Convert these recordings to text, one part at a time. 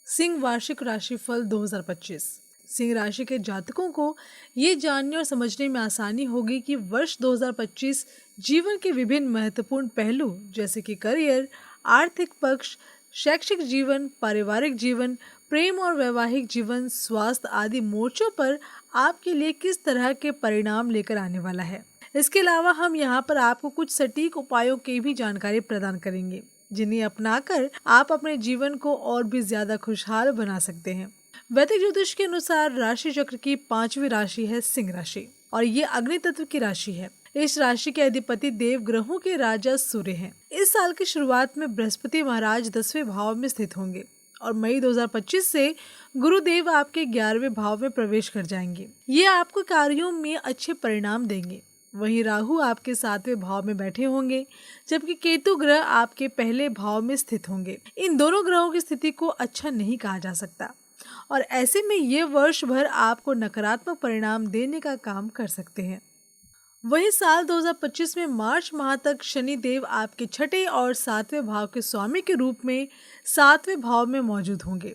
सिंह वार्षिक राशिफल 2025। सिंह राशि के जातकों को ये जानने और समझने में आसानी होगी कि वर्ष 2025 जीवन के विभिन्न महत्वपूर्ण पहलू जैसे कि करियर, आर्थिक पक्ष, शैक्षिक जीवन, पारिवारिक जीवन, प्रेम और वैवाहिक जीवन, स्वास्थ्य आदि मोर्चों पर आपके लिए किस तरह के परिणाम लेकर आने वाला है। इसके अलावा हम यहाँ पर आपको कुछ सटीक उपायों की भी जानकारी प्रदान करेंगे जिन्हें अपनाकर आप अपने जीवन को और भी ज्यादा खुशहाल बना सकते हैं। वैदिक ज्योतिष के अनुसार राशि चक्र की 5वीं राशि है सिंह राशि और ये अग्नि तत्व की राशि है। इस राशि के अधिपति देव ग्रहों के राजा सूर्य हैं। इस साल की शुरुआत में बृहस्पति महाराज 10वें भाव में स्थित होंगे और मई 2025 से गुरुदेव आपके 11वें भाव में प्रवेश कर जाएंगे। ये आपको कार्यों में अच्छे परिणाम देंगे। वहीं राहु आपके 7वें भाव में बैठे होंगे जबकि केतु ग्रह आपके पहले भाव में स्थित होंगे। इन दोनों ग्रहों की स्थिति को अच्छा नहीं कहा जा सकता और ऐसे में ये वर्ष भर आपको नकारात्मक परिणाम देने का काम कर सकते हैं। वहीं साल 2025 में मार्च माह तक शनि देव आपके 6ठे और 7वें भाव के स्वामी के रूप में 7वें भाव में मौजूद होंगे,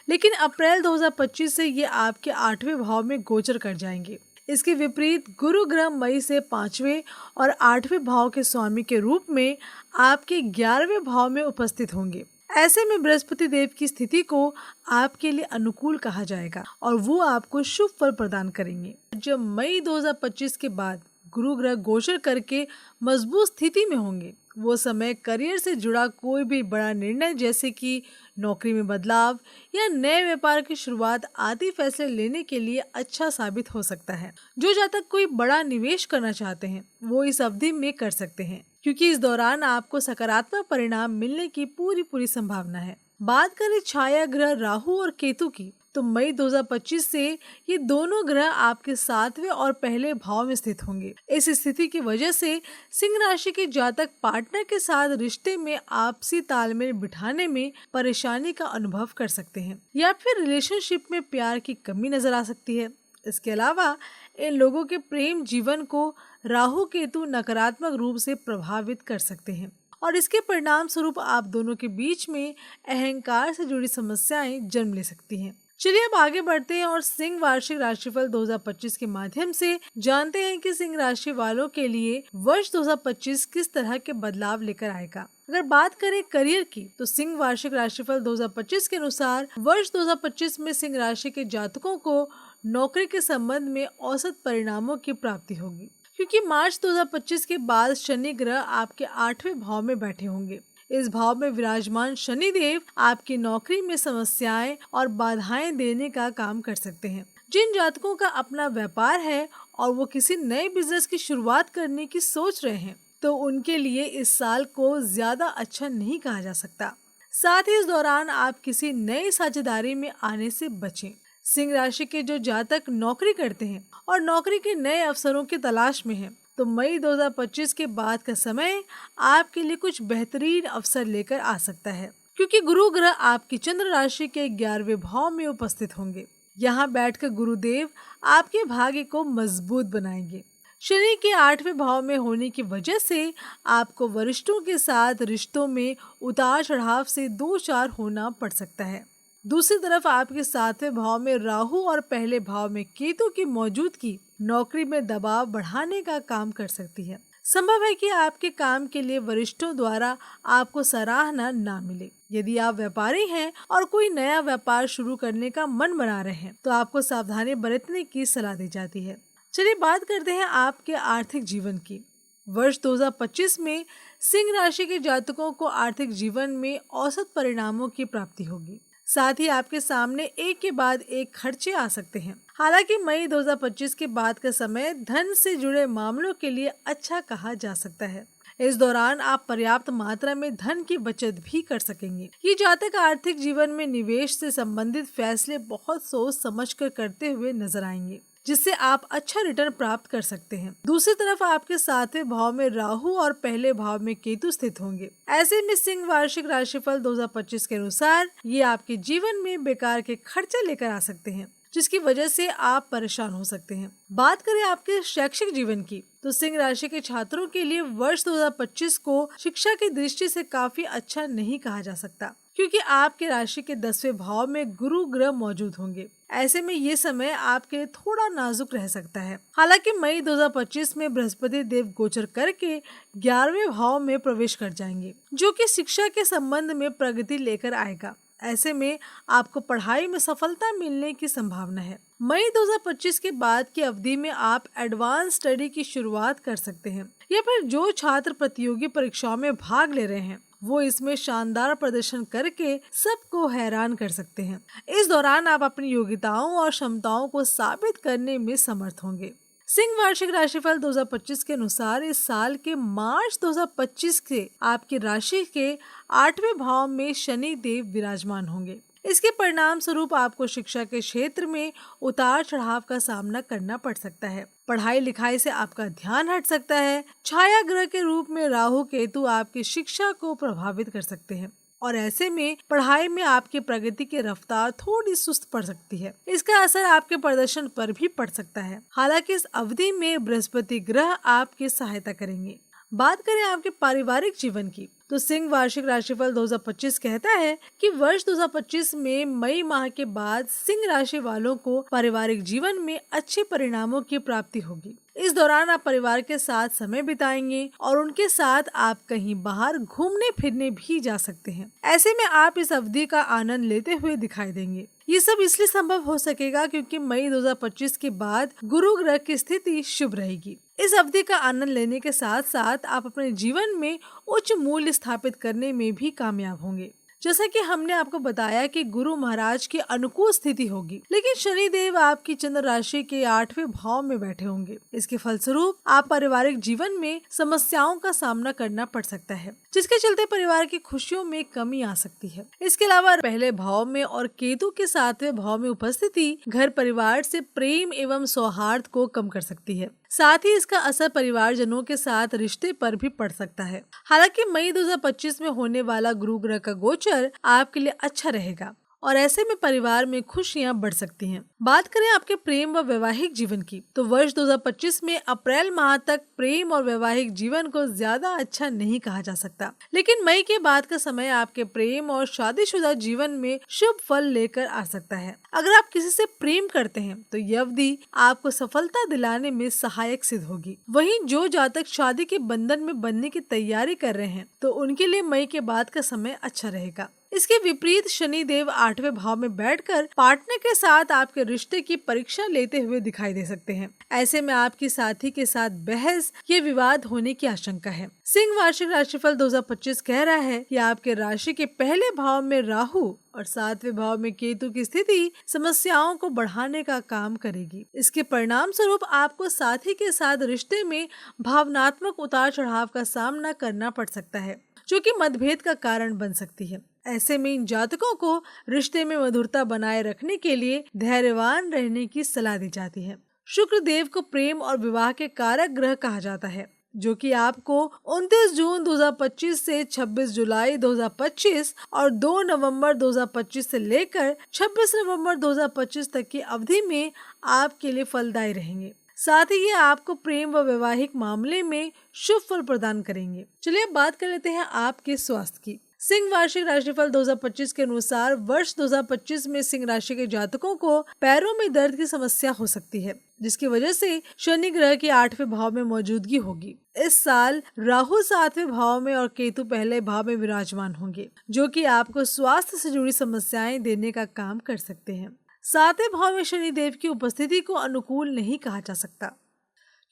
लेकिन अप्रैल 2025 से ये आपके 8वें भाव में गोचर कर जाएंगे। इसके विपरीत गुरु ग्रह मई से 5वें और 8वें भाव के स्वामी के रूप में आपके 11वें भाव में उपस्थित होंगे। ऐसे में बृहस्पति देव की स्थिति को आपके लिए अनुकूल कहा जाएगा और वो आपको शुभ फल प्रदान करेंगे। जब मई 2025 के बाद गुरु ग्रह गोचर करके मजबूत स्थिति में होंगे, वो समय करियर से जुड़ा कोई भी बड़ा निर्णय जैसे कि नौकरी में बदलाव या नए व्यापार की शुरुआत आदि फैसले लेने के लिए अच्छा साबित हो सकता है। जो जातक कोई बड़ा निवेश करना चाहते हैं वो इस अवधि में कर सकते हैं क्योंकि इस दौरान आपको सकारात्मक परिणाम मिलने की पूरी संभावना है। बात करें छाया ग्रह राहु और केतु की, तो मई 2025 से ये दोनों ग्रह आपके 7वें और पहले भाव में स्थित होंगे। इस स्थिति की वजह से सिंह राशि के जातक पार्टनर के साथ रिश्ते में आपसी तालमेल बिठाने में परेशानी का अनुभव कर सकते हैं या फिर रिलेशनशिप में प्यार की कमी नजर आ सकती है। इसके अलावा इन लोगों के प्रेम जीवन को राहु केतु नकारात्मक रूप से प्रभावित कर सकते हैं और इसके परिणाम स्वरूप आप दोनों के बीच में अहंकार से जुड़ी समस्याएं जन्म ले सकती हैं। चलिए अब आगे बढ़ते हैं और सिंह वार्षिक राशिफल 2025 के माध्यम से जानते हैं कि सिंह राशि वालों के लिए वर्ष 2025 किस तरह के बदलाव लेकर आएगा। अगर बात करें करियर की, तो सिंह वार्षिक राशिफल 2025 के अनुसार वर्ष 2025 में सिंह राशि के जातकों को नौकरी के संबंध में औसत परिणामों की प्राप्ति होगी क्योंकि मार्च 2025 के बाद शनि ग्रह आपके 8वें भाव में बैठे होंगे। इस भाव में विराजमान शनि देव आपकी नौकरी में समस्याएं और बाधाएं देने का काम कर सकते हैं। जिन जातकों का अपना व्यापार है और वो किसी नए बिजनेस की शुरुआत करने की सोच रहे हैं, तो उनके लिए इस साल को ज्यादा अच्छा नहीं कहा जा सकता। साथ ही इस दौरान आप किसी नई साझेदारी में आने से बचें। सिंह राशि के जो जातक नौकरी करते हैं और नौकरी के नए अवसरों की तलाश में हैं, तो मई 2025 के बाद का समय आपके लिए कुछ बेहतरीन अवसर लेकर आ सकता है क्योंकि गुरु ग्रह आपकी चंद्र राशि के 11वें भाव में उपस्थित होंगे। यहाँ बैठकर गुरुदेव आपके भाग्य को मजबूत बनाएंगे। शनि के 8वें भाव में होने की वजह से आपको वरिष्ठों के साथ रिश्तों में उतार चढ़ाव से 2-4 होना पड़ सकता है। दूसरी तरफ आपके 7वें भाव में राहु और पहले भाव में केतु की मौजूदगी नौकरी में दबाव बढ़ाने का काम कर सकती है। संभव है कि आपके काम के लिए वरिष्ठों द्वारा आपको सराहना ना मिले। यदि आप व्यापारी हैं और कोई नया व्यापार शुरू करने का मन बना रहे हैं, तो आपको सावधानी बरतने की सलाह दी जाती है। चलिए बात करते हैं आपके आर्थिक जीवन की। वर्ष 2025 में सिंह राशि के जातकों को आर्थिक जीवन में औसत परिणामों की प्राप्ति होगी। साथ ही आपके सामने एक के बाद एक खर्चे आ सकते हैं। हालांकि मई 2025 के बाद का समय धन से जुड़े मामलों के लिए अच्छा कहा जा सकता है। इस दौरान आप पर्याप्त मात्रा में धन की बचत भी कर सकेंगे। ये जातक आर्थिक जीवन में निवेश से संबंधित फैसले बहुत सोच समझकर करते हुए नजर आएंगे, जिससे आप अच्छा रिटर्न प्राप्त कर सकते हैं। दूसरी तरफ आपके 7वें भाव में राहु और पहले भाव में केतु स्थित होंगे। ऐसे में सिंह वार्षिक राशिफल 2025 के अनुसार ये आपके जीवन में बेकार के खर्चे लेकर आ सकते हैं, जिसकी वजह से आप परेशान हो सकते हैं। बात करें आपके शैक्षिक जीवन की, तो सिंह राशि के छात्रों के लिए वर्ष 2025 को शिक्षा की दृष्टि से काफी अच्छा नहीं कहा जा सकता। क्योंकि आपके राशि के 10वें भाव में गुरु ग्रह मौजूद होंगे। ऐसे में ये समय आपके लिए थोड़ा नाजुक रह सकता है। हालांकि मई 2025 में बृहस्पति देव गोचर करके 11वें भाव में प्रवेश कर जाएंगे, जो कि शिक्षा के संबंध में प्रगति लेकर आएगा। ऐसे में आपको पढ़ाई में सफलता मिलने की संभावना है। मई 2025 के बाद की अवधि में आप एडवांस स्टडी की शुरुआत कर सकते हैं, या फिर जो छात्र प्रतियोगी परीक्षाओं में भाग ले रहे हैं वो इसमें शानदार प्रदर्शन करके सबको हैरान कर सकते हैं। इस दौरान आप अपनी योग्यताओं और क्षमताओं को साबित करने में समर्थ होंगे। सिंह वार्षिक राशिफल 2025 के अनुसार इस साल के मार्च 2025 से आपकी राशि के 8वें भाव में शनि देव विराजमान होंगे। इसके परिणाम स्वरूप आपको शिक्षा के क्षेत्र में उतार चढ़ाव का सामना करना पड़ सकता है। पढ़ाई लिखाई से आपका ध्यान हट सकता है। छाया ग्रह के रूप में राहु केतु आपकी शिक्षा को प्रभावित कर सकते हैं और ऐसे में पढ़ाई में आपकी प्रगति की रफ्तार थोड़ी सुस्त पड़ सकती है। इसका असर आपके प्रदर्शन पर भी पड़ सकता है। हालांकि इस अवधि में बृहस्पति ग्रह आपकी सहायता करेंगे। बात करें आपके पारिवारिक जीवन की, तो सिंह वार्षिक राशिफल 2025 कहता है कि वर्ष 2025 में मई माह के बाद सिंह राशि वालों को पारिवारिक जीवन में अच्छे परिणामों की प्राप्ति होगी। इस दौरान आप परिवार के साथ समय बिताएंगे और उनके साथ आप कहीं बाहर घूमने फिरने भी जा सकते हैं। ऐसे में आप इस अवधि का आनंद लेते हुए दिखाई देंगे। ये सब इसलिए संभव हो सकेगा क्योंकि मई 2025 के बाद गुरु ग्रह की स्थिति शुभ रहेगी। इस अवधि का आनंद लेने के साथ साथ आप अपने जीवन में उच्च मूल्य स्थापित करने में भी कामयाब होंगे। जैसा कि हमने आपको बताया कि गुरु महाराज की अनुकूल स्थिति होगी, लेकिन शनि देव आपकी चंद्र राशि के 8वें भाव में बैठे होंगे। इसके फलस्वरूप आप पारिवारिक जीवन में समस्याओं का सामना करना पड़ सकता है, जिसके चलते परिवार की खुशियों में कमी आ सकती है। इसके अलावा पहले भाव में और केतु के 7वें भाव में उपस्थिति घर परिवार से प्रेम एवं सौहार्द को कम कर सकती है। साथ ही इसका असर परिवारजनों के साथ रिश्ते पर भी पड़ सकता है। हालांकि मई 2025 में होने वाला गुरु ग्रह का गोचर आपके लिए अच्छा रहेगा और ऐसे में परिवार में खुशियां बढ़ सकती हैं। बात करें आपके प्रेम व वैवाहिक जीवन की, तो वर्ष 2025 में अप्रैल माह तक प्रेम और वैवाहिक जीवन को ज्यादा अच्छा नहीं कहा जा सकता, लेकिन मई के बाद का समय आपके प्रेम और शादीशुदा जीवन में शुभ फल लेकर आ सकता है। अगर आप किसी से प्रेम करते हैं तो यह अवधि आपको सफलता दिलाने में सहायक सिद्ध होगी। वहीं जो जातक शादी के बंधन में बनने की तैयारी कर रहे हैं तो उनके लिए मई के बाद का समय अच्छा रहेगा। इसके विपरीत शनि देव 8वें भाव में बैठकर पार्टनर के साथ आपके रिश्ते की परीक्षा लेते हुए दिखाई दे सकते हैं। ऐसे में आपकी साथी के साथ बहस या विवाद होने की आशंका है। सिंह वार्षिक राशिफल 2025 कह रहा है कि आपके राशि के पहले भाव में राहु और 7वें भाव में केतु की स्थिति समस्याओं को बढ़ाने का काम करेगी। इसके परिणाम स्वरूप आपको साथी के साथ रिश्ते में भावनात्मक उतार चढ़ाव का सामना करना पड़ सकता है, जो कि मतभेद का कारण बन सकती है। ऐसे में इन जातकों को रिश्ते में मधुरता बनाए रखने के लिए धैर्यवान रहने की सलाह दी जाती है। शुक्र देव को प्रेम और विवाह के कारक ग्रह कहा जाता है, जो कि आपको 29 जून 2025 से 26 जुलाई 2025 और 2 नवंबर 2025 से लेकर 26 नवंबर 2025 तक की अवधि में आपके लिए फलदायी रहेंगे। साथ ही ये आपको प्रेम व वैवाहिक मामले में शुभ फल प्रदान करेंगे। चलिए अब बात कर लेते हैं आपके स्वास्थ्य की। सिंह वार्षिक राशिफल 2025 के अनुसार वर्ष 2025 में सिंह राशि के जातकों को पैरों में दर्द की समस्या हो सकती है, जिसकी वजह से शनि ग्रह की 8वें भाव में मौजूदगी होगी। इस साल राहु 7वें भाव में और केतु पहले भाव में विराजमान होंगे, जो कि आपको स्वास्थ्य से जुड़ी समस्याएं देने का काम कर सकते हैं। 7वें भाव में शनि देव की उपस्थिति को अनुकूल नहीं कहा जा सकता,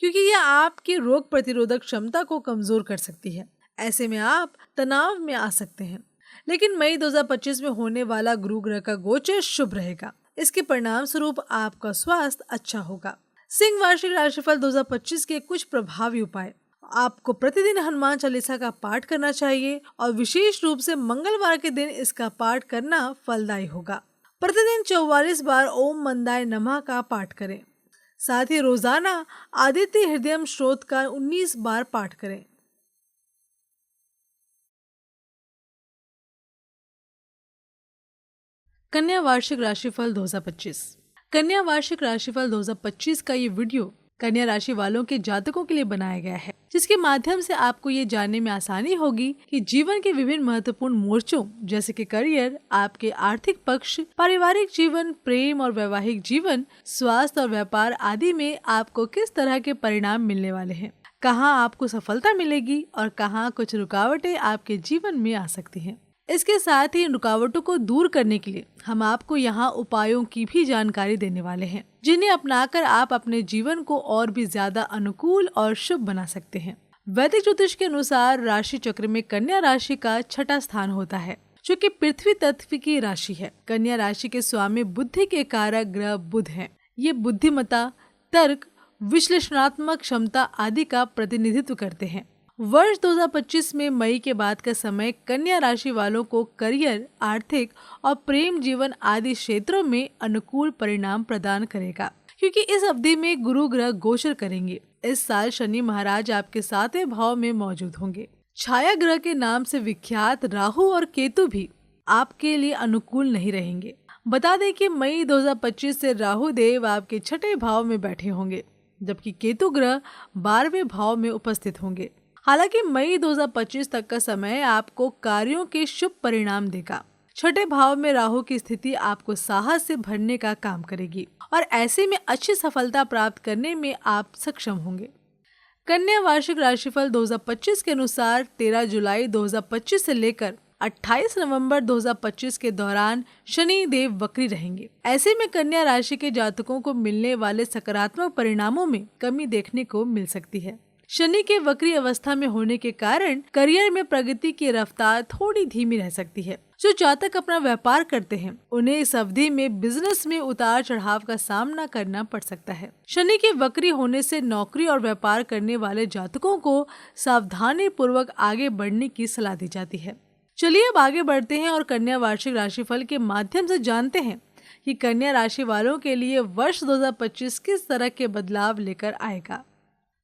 क्योंकि यह आपकी रोग प्रतिरोधक क्षमता को कमजोर कर सकती है। ऐसे में आप तनाव में आ सकते हैं। लेकिन मई 2025 में होने वाला गुरु ग्रह का गोचर शुभ रहेगा। इसके परिणाम स्वरूप आपका स्वास्थ्य अच्छा होगा। सिंह वार्षिक राशिफल 2025 के कुछ प्रभावी उपाय। आपको प्रतिदिन हनुमान चालीसा का पाठ करना चाहिए और विशेष रूप से मंगलवार के दिन इसका पाठ करना फलदायी होगा। प्रतिदिन 44 बार ओम मंदाय नमः का पाठ करें। साथ ही रोजाना आदित्य हृदयम स्तोत्र का 19 बार पाठ करें। कन्या वार्षिक राशिफल 2025। कन्या वार्षिक राशिफल 2025 का ये वीडियो कन्या राशि वालों के जातकों के लिए बनाया गया है। जिसके माध्यम से आपको ये जानने में आसानी होगी कि जीवन के विभिन्न महत्वपूर्ण मोर्चों जैसे कि करियर, आपके आर्थिक पक्ष, पारिवारिक जीवन, प्रेम और वैवाहिक जीवन, स्वास्थ्य और व्यापार आदि में आपको किस तरह के परिणाम मिलने वाले हैं, कहाँ आपको सफलता मिलेगी और कहाँ कुछ रुकावटें आपके जीवन में आ सकती हैं। इसके साथ ही इन रुकावटों को दूर करने के लिए हम आपको यहाँ उपायों की भी जानकारी देने वाले हैं, जिन्हें अपनाकर आप अपने जीवन को और भी ज्यादा अनुकूल और शुभ बना सकते हैं। वैदिक ज्योतिष के अनुसार राशि चक्र में कन्या राशि का छठा स्थान होता है, जो कि पृथ्वी तत्व की राशि है। कन्या राशि के स्वामी बुद्धि के कारक ग्रह बुध हैं। ये बुद्धिमत्ता, तर्क, विश्लेषणात्मक क्षमता आदि का प्रतिनिधित्व करते हैं। वर्ष 2025 में मई के बाद का समय कन्या राशि वालों को करियर, आर्थिक और प्रेम जीवन आदि क्षेत्रों में अनुकूल परिणाम प्रदान करेगा, क्योंकि इस अवधि में गुरु ग्रह गोचर करेंगे। इस साल शनि महाराज आपके 7वें भाव में मौजूद होंगे। छाया ग्रह के नाम से विख्यात राहु और केतु भी आपके लिए अनुकूल नहीं रहेंगे। बता दें कि मई 2025 से राहु देव आपके 6ठे भाव में बैठे होंगे, जबकि केतु ग्रह 12वें भाव में उपस्थित होंगे। हालांकि मई 2025 तक का समय आपको कार्यों के शुभ परिणाम देगा। 6ठे भाव में राहु की स्थिति आपको साहस से भरने का काम करेगी और ऐसे में अच्छी सफलता प्राप्त करने में आप सक्षम होंगे। कन्या वार्षिक राशिफल 2025 के अनुसार 13 जुलाई 2025 से लेकर 28 नवंबर 2025 के दौरान शनि देव वक्री रहेंगे। ऐसे में कन्या राशि के जातकों को मिलने वाले सकारात्मक परिणामों में कमी देखने को मिल सकती है। शनि के वक्री अवस्था में होने के कारण करियर में प्रगति की रफ्तार थोड़ी धीमी रह सकती है। जो जातक अपना व्यापार करते हैं उन्हें इस अवधि में बिजनेस में उतार चढ़ाव का सामना करना पड़ सकता है। शनि के वक्री होने से नौकरी और व्यापार करने वाले जातकों को सावधानी पूर्वक आगे बढ़ने की सलाह दी जाती है। चलिए अब आगे बढ़ते हैं और कन्या वार्षिक राशिफल के माध्यम से जानते हैं कि कन्या राशि वालों के लिए वर्ष 2025 किस तरह के बदलाव लेकर आएगा।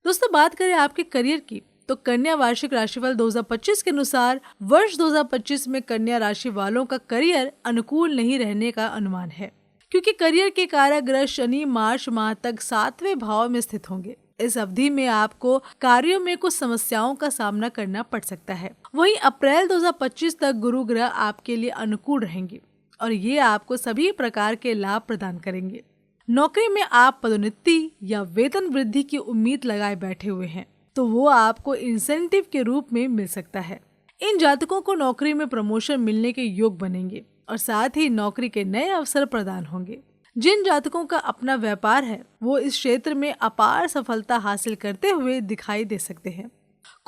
दोस्तों, बात करें आपके करियर की तो कन्या वार्षिक राशिफल 2025 के अनुसार वर्ष 2025 में कन्या राशि वालों का करियर अनुकूल नहीं रहने का अनुमान है, क्योंकि करियर के कारक ग्रह शनि मार्च माह तक 7वें भाव में स्थित होंगे। इस अवधि में आपको कार्यों में कुछ समस्याओं का सामना करना पड़ सकता है। वहीं अप्रैल 2025 तक गुरु ग्रह आपके लिए अनुकूल रहेंगे और ये आपको सभी प्रकार के लाभ प्रदान करेंगे। नौकरी में आप पदोन्नति या वेतन वृद्धि की उम्मीद लगाए बैठे हुए हैं तो वो आपको इंसेंटिव के रूप में मिल सकता है। इन जातकों को नौकरी में प्रमोशन मिलने के योग बनेंगे और साथ ही नौकरी के नए अवसर प्रदान होंगे। जिन जातकों का अपना व्यापार है वो इस क्षेत्र में अपार सफलता हासिल करते हुए दिखाई दे सकते हैं।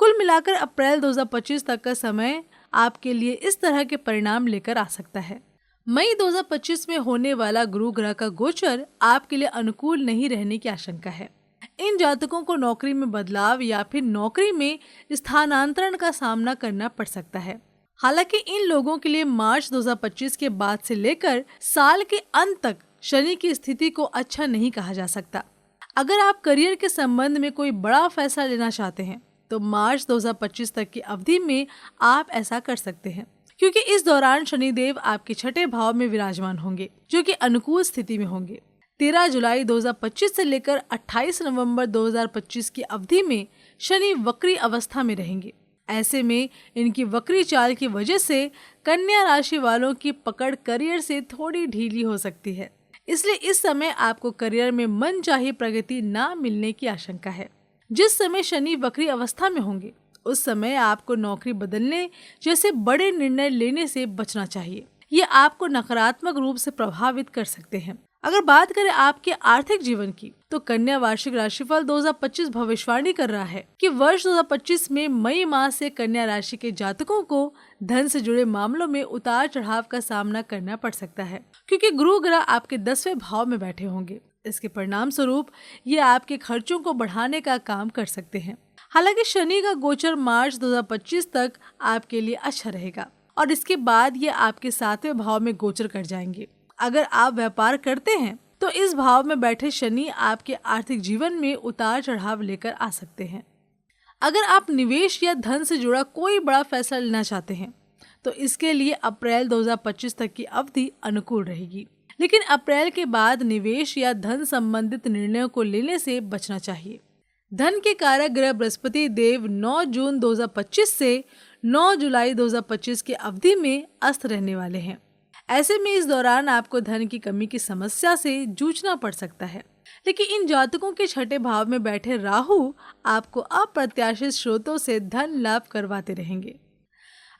कुल मिलाकर अप्रैल 2025 तक का समय आपके लिए इस तरह के परिणाम लेकर आ सकता है। मई 2025 में होने वाला गुरु ग्रह का गोचर आपके लिए अनुकूल नहीं रहने की आशंका है। इन जातकों को नौकरी में बदलाव या फिर नौकरी में स्थानांतरण का सामना करना पड़ सकता है। हालांकि इन लोगों के लिए मार्च 2025 के बाद से लेकर साल के अंत तक शनि की स्थिति को अच्छा नहीं कहा जा सकता। अगर आप करियर के संबंध में कोई बड़ा फैसला लेना चाहते हैं तो मार्च 2025 तक की अवधि में आप ऐसा कर सकते हैं, क्योंकि इस दौरान शनिदेव आपके 6ठे भाव में विराजमान होंगे, जो कि अनुकूल स्थिति में होंगे। 13 जुलाई 2025 से लेकर 28 नवंबर 2025 की अवधि में शनि वक्री अवस्था में रहेंगे। ऐसे में इनकी वक्री चाल की वजह से कन्या राशि वालों की पकड़ करियर से थोड़ी ढीली हो सकती है। इसलिए इस समय आपको करियर में मनचाही प्रगति ना मिलने की आशंका है। जिस समय शनि वक्री अवस्था में होंगे उस समय आपको नौकरी बदलने जैसे बड़े निर्णय लेने से बचना चाहिए। ये आपको नकारात्मक रूप से प्रभावित कर सकते हैं। अगर बात करें आपके आर्थिक जीवन की तो कन्या वार्षिक राशिफल 2025 भविष्यवाणी कर रहा है कि वर्ष 2025 में मई माह से कन्या राशि के जातकों को धन से जुड़े मामलों में उतार चढ़ाव का सामना करना पड़ सकता है, क्योंकि गुरु ग्रह आपके 10वें भाव में बैठे होंगे। इसके परिणाम स्वरूप ये आपके खर्चों को बढ़ाने का काम कर सकते हैं। हालांकि शनि का गोचर मार्च 2025 तक आपके लिए अच्छा रहेगा और इसके बाद ये आपके 7वें भाव में गोचर कर जाएंगे। अगर आप व्यापार करते हैं तो इस भाव में बैठे शनि आपके आर्थिक जीवन में उतार चढ़ाव लेकर आ सकते हैं। अगर आप निवेश या धन से जुड़ा कोई बड़ा फैसला लेना चाहते हैं तो इसके लिए अप्रैल 2025 तक की अवधि अनुकूल रहेगी, लेकिन अप्रैल के बाद निवेश या धन संबंधित निर्णयों को लेने से बचना चाहिए। धन के कारक ग्रह बृहस्पति देव 9 जून 2025 से 9 जुलाई 2025 की अवधि में अस्त रहने वाले हैं। ऐसे में इस दौरान आपको धन की कमी की समस्या से जूझना पड़ सकता है। लेकिन इन जातकों के छठे भाव में बैठे राहु आपको अप्रत्याशित स्रोतों से धन लाभ करवाते रहेंगे।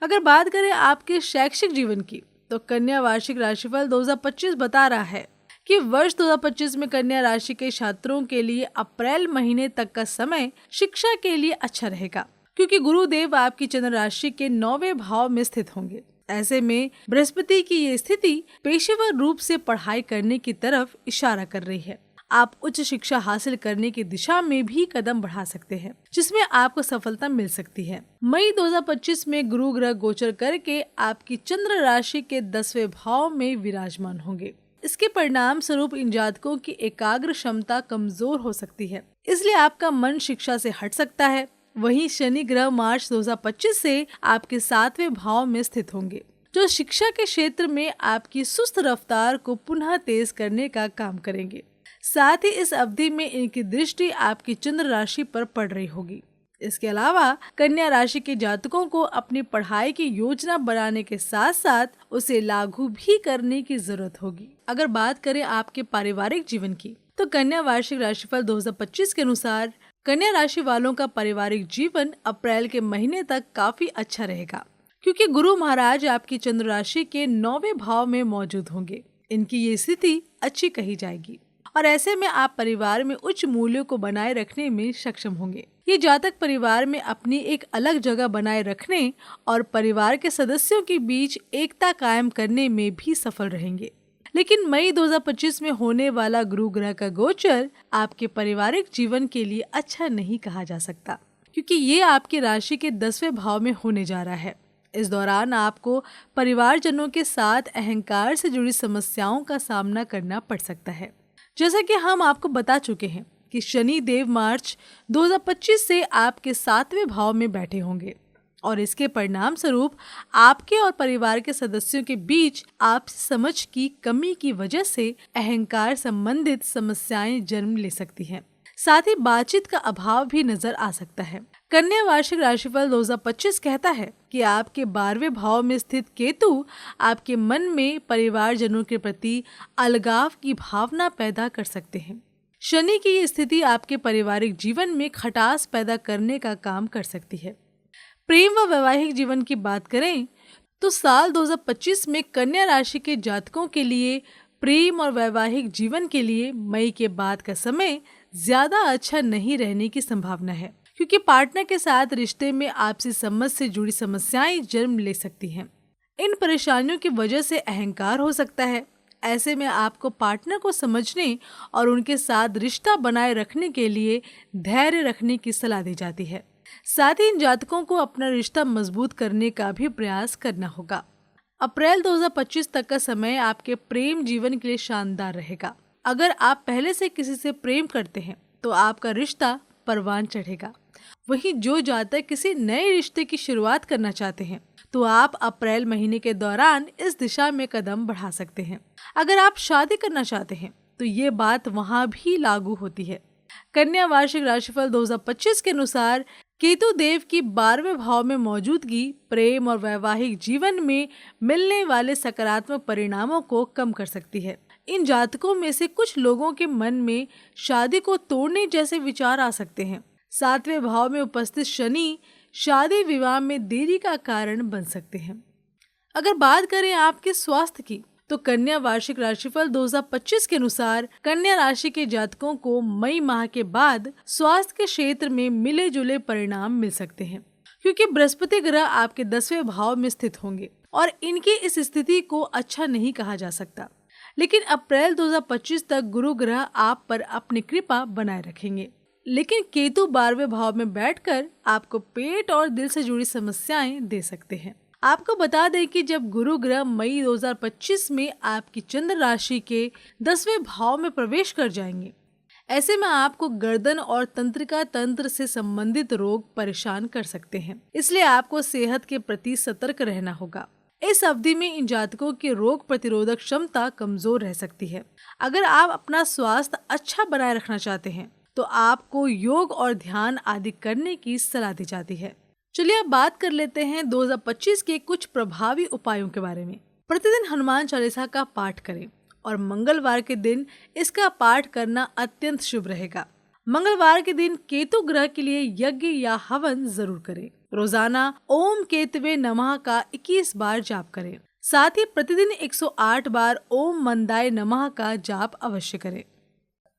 अगर बात करें आपके शैक्षिक जीवन की, तो कन्या वार्षिक राशिफल 2025 बता रहा है कि वर्ष 2025 में कन्या राशि के छात्रों के लिए अप्रैल महीने तक का समय शिक्षा के लिए अच्छा रहेगा, क्योंकि गुरुदेव आपकी चंद्र राशि के 9वें भाव में स्थित होंगे। ऐसे में बृहस्पति की ये स्थिति पेशेवर रूप से पढ़ाई करने की तरफ इशारा कर रही है। आप उच्च शिक्षा हासिल करने की दिशा में भी कदम बढ़ा सकते हैं, जिसमें आपको सफलता मिल सकती है। मई 2025 में गुरु ग्रह गोचर करके आपकी चंद्र राशि के 10वें भाव में विराजमान होंगे। इसके परिणाम स्वरूप इन जातकों की एकाग्र क्षमता कमजोर हो सकती है, इसलिए आपका मन शिक्षा से हट सकता है। वहीं शनि ग्रह मार्च 2025 से आपके 7वें भाव में स्थित होंगे, जो शिक्षा के क्षेत्र में आपकी सुस्त रफ्तार को पुनः तेज करने का काम करेंगे। साथ ही इस अवधि में इनकी दृष्टि आपकी चंद्र राशि पर पड़ रही होगी। इसके अलावा कन्या राशि के जातकों को अपनी पढ़ाई की योजना बनाने के साथ साथ उसे लागू भी करने की जरूरत होगी। अगर बात करें आपके पारिवारिक जीवन की, तो कन्या वार्षिक राशिफल 2025 के अनुसार कन्या राशि वालों का पारिवारिक जीवन अप्रैल के महीने तक काफी अच्छा रहेगा, क्योंकि गुरु महाराज आपकी चंद्र राशि के 9वें भाव में मौजूद होंगे। इनकी ये स्थिति अच्छी कही जाएगी और ऐसे में आप परिवार में उच्च मूल्यों को बनाए रखने में सक्षम होंगे। ये जातक परिवार में अपनी एक अलग जगह बनाए रखने और परिवार के सदस्यों के बीच एकता कायम करने में भी सफल रहेंगे। लेकिन मई 2025 में होने वाला गुरु ग्रह का गोचर आपके पारिवारिक जीवन के लिए अच्छा नहीं कहा जा सकता, क्योंकि ये आपकी राशि के 10वें भाव में होने जा रहा है। इस दौरान आपको परिवारजनों के साथ अहंकार से जुड़ी समस्याओं का सामना करना पड़ सकता है। जैसा कि हम आपको बता चुके हैं कि शनि देव मार्च 2025 से आपके 7वें भाव में बैठे होंगे और इसके परिणाम स्वरूप आपके और परिवार के सदस्यों के बीच आपसी समझ की कमी की वजह से अहंकार संबंधित समस्याएं जन्म ले सकती हैं। साथ ही बातचीत का अभाव भी नजर आ सकता है। कन्या वार्षिक राशिफल 2025 कहता है कि आपके 12वें भाव में स्थित केतु आपके मन में परिवारजनों के प्रति अलगाव की भावना पैदा कर सकते हैं। शनि की ये स्थिति आपके पारिवारिक जीवन में खटास पैदा करने का काम कर सकती है। प्रेम व वैवाहिक जीवन की बात करें तो साल 2025 में कन्या राशि के जातकों के लिए प्रेम और वैवाहिक जीवन के लिए मई के बाद का समय ज्यादा अच्छा नहीं रहने की संभावना है, क्योंकि पार्टनर के साथ रिश्ते में आपसी समझ से जुड़ी समस्याएं जन्म ले सकती हैं। इन परेशानियों की वजह से अहंकार हो सकता है। ऐसे में आपको पार्टनर को समझने और उनके साथ रिश्ता बनाए रखने के लिए धैर्य रखने की सलाह दी जाती है। साथ ही इन जातकों को अपना रिश्ता मजबूत करने का भी प्रयास करना होगा। अप्रैल 2025 तक का समय आपके प्रेम जीवन के लिए शानदार रहेगा। अगर आप पहले से किसी से प्रेम करते हैं तो आपका रिश्ता परवान चढ़ेगा। वहीं जो जातक किसी नए रिश्ते की शुरुआत करना चाहते हैं तो आप अप्रैल महीने के दौरान इस दिशा में कदम बढ़ा सकते हैं। अगर आप शादी करना चाहते हैं तो ये बात वहाँ भी लागू होती है। कन्या वार्षिक राशिफल 2025 के अनुसार केतु देव की 12वें भाव में मौजूदगी प्रेम और वैवाहिक जीवन में मिलने वाले सकारात्मक परिणामों को कम कर सकती है। इन जातकों में से कुछ लोगों के मन में शादी को तोड़ने जैसे विचार आ सकते हैं। 7वें भाव में उपस्थित शनि शादी विवाह में देरी का कारण बन सकते हैं। अगर बात करें आपके स्वास्थ्य की, तो कन्या वार्षिक राशिफल 2025 के अनुसार कन्या राशि के जातकों को मई माह के बाद स्वास्थ्य के क्षेत्र में मिले जुले परिणाम मिल सकते हैं, क्योंकि बृहस्पति ग्रह आपके 10वें भाव में स्थित होंगे और इनकी इस स्थिति को अच्छा नहीं कहा जा सकता। लेकिन अप्रैल 2025 तक गुरु ग्रह आप पर अपनी कृपा बनाए रखेंगे। लेकिन केतु 12वें भाव में बैठकर आपको पेट और दिल से जुड़ी समस्याएं दे सकते हैं। आपको बता दें कि जब गुरु ग्रह मई 2025 में आपकी चंद्र राशि के 10वें भाव में प्रवेश कर जाएंगे, ऐसे में आपको गर्दन और तंत्रिका तंत्र से संबंधित रोग परेशान कर सकते हैं। इसलिए आपको सेहत के प्रति सतर्क रहना होगा। इस अवधि में इन जातकों की रोग प्रतिरोधक क्षमता कमजोर रह सकती है। अगर आप अपना स्वास्थ्य अच्छा बनाए रखना चाहते हैं तो आपको योग और ध्यान आदि करने की सलाह दी जाती है। चलिए अब बात कर लेते हैं 2025 के कुछ प्रभावी उपायों के बारे में। प्रतिदिन हनुमान चालीसा का पाठ करें और मंगलवार के दिन इसका पाठ करना अत्यंत शुभ रहेगा। मंगलवार के दिन केतु ग्रह के लिए यज्ञ या हवन जरूर करें। रोजाना ओम केतवे नमः का 21 बार जाप करें। साथ ही प्रतिदिन 108 बार ओम मंदाय नमः का जाप अवश्य करें।